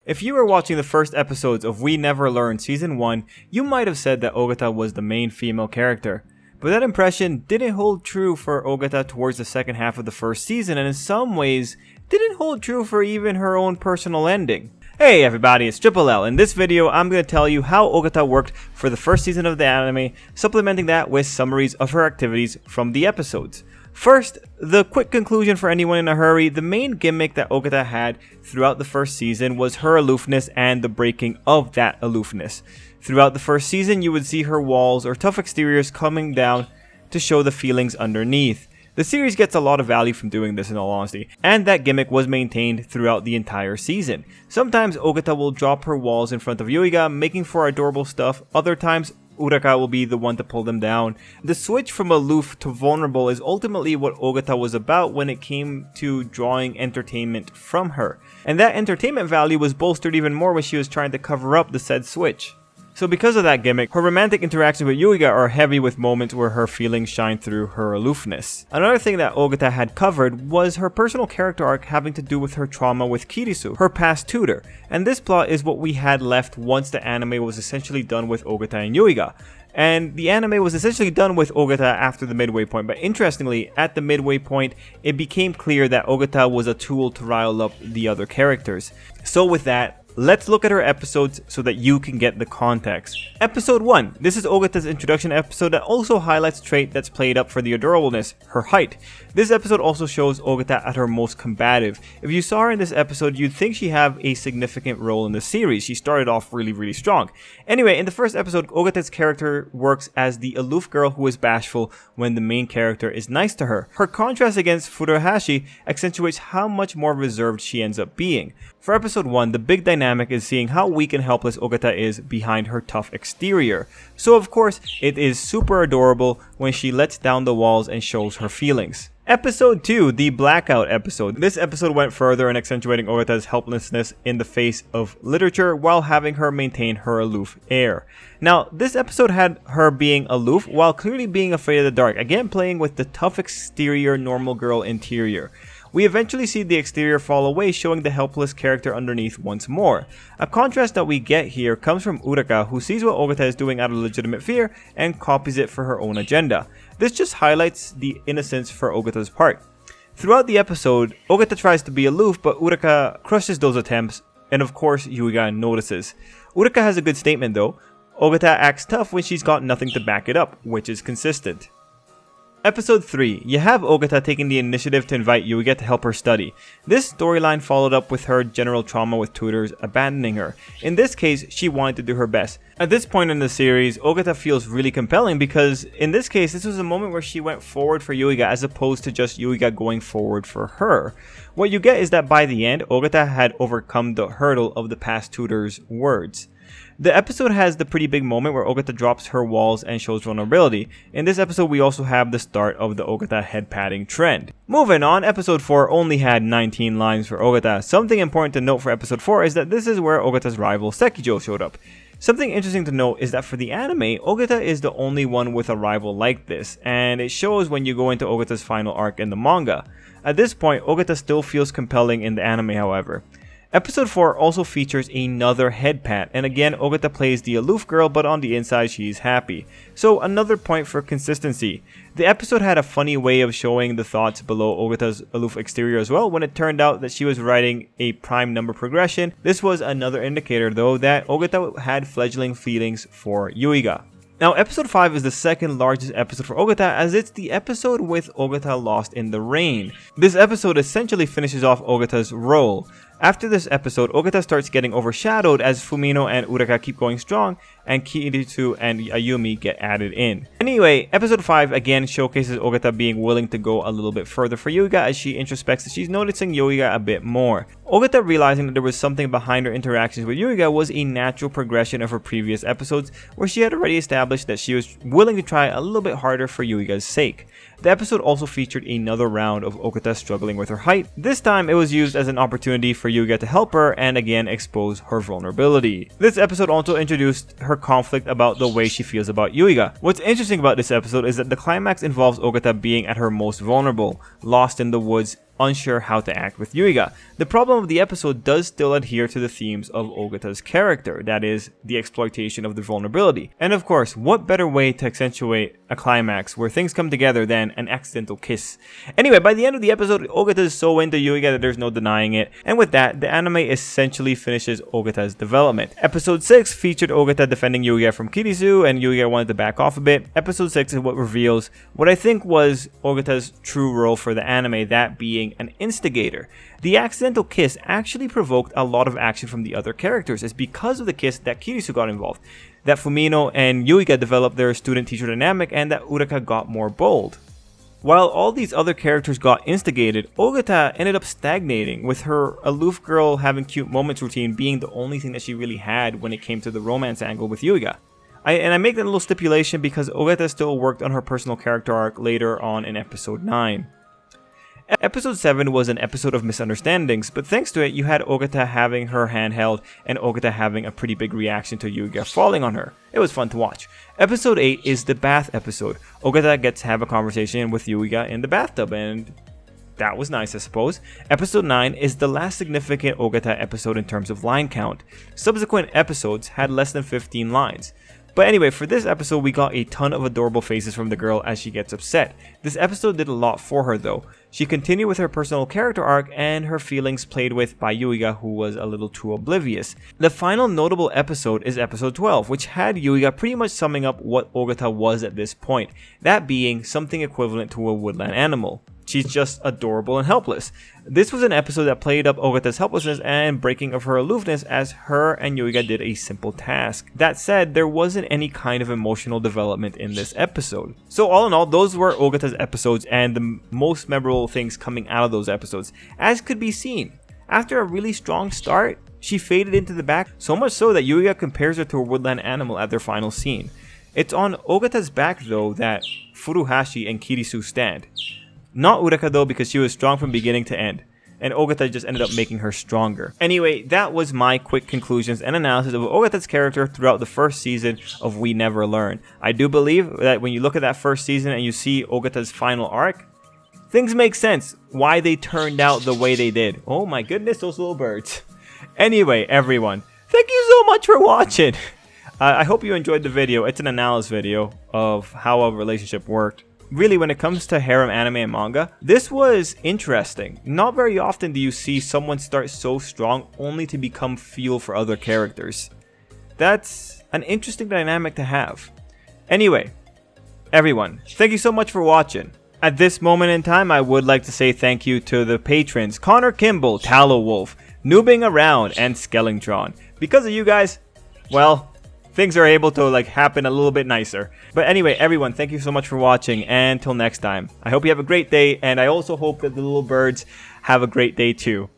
If you were watching the first episodes of We Never Learned Season 1, you might have said that Ogata was the main female character. But that impression didn't hold true for Ogata towards the second half of the first season, and in some ways, didn't hold true for even her own personal ending. Hey everybody, it's Tripl-L. In this video, I'm going to tell you how Ogata worked for the first season of the anime, supplementing that with summaries of her activities from the episodes. First, the quick conclusion for anyone in a hurry: the main gimmick that Ogata had throughout the first season was her aloofness and the breaking of that aloofness. Throughout the first season, you would see her walls or tough exteriors coming down to show the feelings underneath. The series gets a lot of value from doing this, in all honesty, and that gimmick was maintained throughout the entire season. Sometimes Ogata will drop her walls in front of Yuiga, making for adorable stuff. Other times, Uraka will be the one to pull them down. The switch from aloof to vulnerable is ultimately what Ogata was about when it came to drawing entertainment from her. And that entertainment value was bolstered even more when she was trying to cover up the said switch. So because of that gimmick, her romantic interactions with Yuiga are heavy with moments where her feelings shine through her aloofness. Another thing that Ogata had covered was her personal character arc having to do with her trauma with Kirisu, her past tutor, and this plot is what we had left once the anime was essentially done with Ogata and Yuiga. And the anime was essentially done with Ogata after the midway point, but interestingly, at the midway point, it became clear that Ogata was a tool to rile up the other characters. So with that, let's look at her episodes so that you can get the context. Episode 1. This is Ogata's introduction episode that also highlights a trait that's played up for the adorableness: her height. This episode also shows Ogata at her most combative. If you saw her in this episode, you'd think she have a significant role in the series. She started off really strong. Anyway, in the first episode, Ogata's character works as the aloof girl who is bashful when the main character is nice to her. Her contrast against Furuhashi accentuates how much more reserved she ends up being. For episode 1, the big dynamic is seeing how weak and helpless Ogata is behind her tough exterior. So of course, it is super adorable when she lets down the walls and shows her feelings. Episode 2, the Blackout episode. This episode went further in accentuating Ogata's helplessness in the face of literature while having her maintain her aloof air. Now, this episode had her being aloof while clearly being afraid of the dark, again playing with the tough exterior, normal girl interior. We eventually see the exterior fall away, showing the helpless character underneath once more. A contrast that we get here comes from Uraka, who sees what Ogata is doing out of legitimate fear and copies it for her own agenda. This just highlights the innocence for Ogata's part. Throughout the episode, Ogata tries to be aloof, but Uraka crushes those attempts, and of course Yuiga notices. Uraka has a good statement though. Ogata acts tough when she's got nothing to back it up, which is consistent. Episode 3. You have Ogata taking the initiative to invite Yuiga to help her study. This storyline followed up with her general trauma with tutors abandoning her. In this case, she wanted to do her best. At this point in the series, Ogata feels really compelling because in this case, this was a moment where she went forward for Yuiga as opposed to just Yuiga going forward for her. What you get is that by the end, Ogata had overcome the hurdle of the past tutor's words. The episode has the pretty big moment where Ogata drops her walls and shows vulnerability. In this episode, we also have the start of the Ogata head padding trend. Moving on, episode 4 only had 19 lines for Ogata. Something important to note for episode 4 is that this is where Ogata's rival Sekijo showed up. Something interesting to note is that for the anime, Ogata is the only one with a rival like this, and it shows when you go into Ogata's final arc in the manga. At this point, Ogata still feels compelling in the anime, however. Episode 4 also features another head pat, and again Ogata plays the aloof girl, but on the inside she's happy. So another point for consistency. The episode had a funny way of showing the thoughts below Ogata's aloof exterior as well when it turned out that she was writing a prime number progression. This was another indicator though that Ogata had fledgling feelings for Yuiga. Now, episode 5 is the second largest episode for Ogata as it's the episode with Ogata lost in the rain. This episode essentially finishes off Ogata's role. After this episode, Ogata starts getting overshadowed as Fumino and Uraka keep going strong and Kirisu and Ayumi get added in. Anyway, episode 5 again showcases Ogata being willing to go a little bit further for Yuiga as she introspects that she's noticing Yuiga a bit more. Ogata realizing that there was something behind her interactions with Yuiga was a natural progression of her previous episodes where she had already established that she was willing to try a little bit harder for Yuiga's sake. The episode also featured another round of Ogata struggling with her height. This time it was used as an opportunity for Yuiga to help her and again expose her vulnerability. This episode also introduced her conflict about the way she feels about Yuiga. What's interesting about this episode is that the climax involves Ogata being at her most vulnerable, lost in the woods, unsure how to act with Yuiga. The problem of the episode does still adhere to the themes of Ogata's character, that is, the exploitation of the vulnerability. And of course, what better way to accentuate a climax where things come together than an accidental kiss? Anyway, by the end of the episode, Ogata is so into Yuiga that there's no denying it, and with that, the anime essentially finishes Ogata's development. Episode 6 featured Ogata defending Yuiga from Kirisu, and Yuiga wanted to back off a bit. Episode 6 is what reveals what I think was Ogata's true role for the anime, that being an instigator. The accidental kiss actually provoked a lot of action from the other characters. It's because of the kiss that Kirisu got involved, that Fumino and Yuiga developed their student-teacher dynamic, and that Uraka got more bold. While all these other characters got instigated, Ogata ended up stagnating, with her aloof girl having cute moments routine being the only thing that she really had when it came to the romance angle with Yuiga. I make that little stipulation because Ogata still worked on her personal character arc later on in episode 9. Episode 7 was an episode of misunderstandings, but thanks to it, you had Ogata having her hand held and Ogata having a pretty big reaction to Yuiga falling on her. It was fun to watch. Episode 8 is the bath episode. Ogata gets to have a conversation with Yuiga in the bathtub, and that was nice, I suppose. Episode 9 is the last significant Ogata episode in terms of line count. Subsequent episodes had less than 15 lines. But anyway, for this episode, we got a ton of adorable faces from the girl as she gets upset. This episode did a lot for her though. She continued with her personal character arc and her feelings played with by Yuiga, who was a little too oblivious. The final notable episode is episode 12, which had Yuiga pretty much summing up what Ogata was at this point, that being something equivalent to a woodland animal. She's just adorable and helpless. This was an episode that played up Ogata's helplessness and breaking of her aloofness as her and Yuiga did a simple task. That said, there wasn't any kind of emotional development in this episode. So all in all, those were Ogata's episodes and the most memorable things coming out of those episodes. As could be seen, after a really strong start, she faded into the back, so much so that Yuiga compares her to a woodland animal at their final scene. It's on Ogata's back though that Furuhashi and Kirisu stand. Not Uraka though, because she was strong from beginning to end, and Ogata just ended up making her stronger. Anyway, that was my quick conclusions and analysis of Ogata's character throughout the first season of We Never Learn. I do believe that when you look at that first season and you see Ogata's final arc, things make sense why they turned out the way they did. Oh my goodness, those little birds. Anyway, everyone, thank you so much for watching. I hope you enjoyed the video. It's an analysis video of how a relationship worked. Really, when it comes to harem anime and manga, this was interesting. Not very often do you see someone start so strong only to become fuel for other characters. That's an interesting dynamic to have. Anyway, everyone, thank you so much for watching. At this moment in time, I would like to say thank you to the patrons Connor Kimball, Tallow Wolf, Noobing Around, and Skellingtron. Because of you guys, well, things are able to happen a little bit nicer. But anyway, everyone, thank you so much for watching, and until next time, I hope you have a great day, and I also hope that the little birds have a great day too.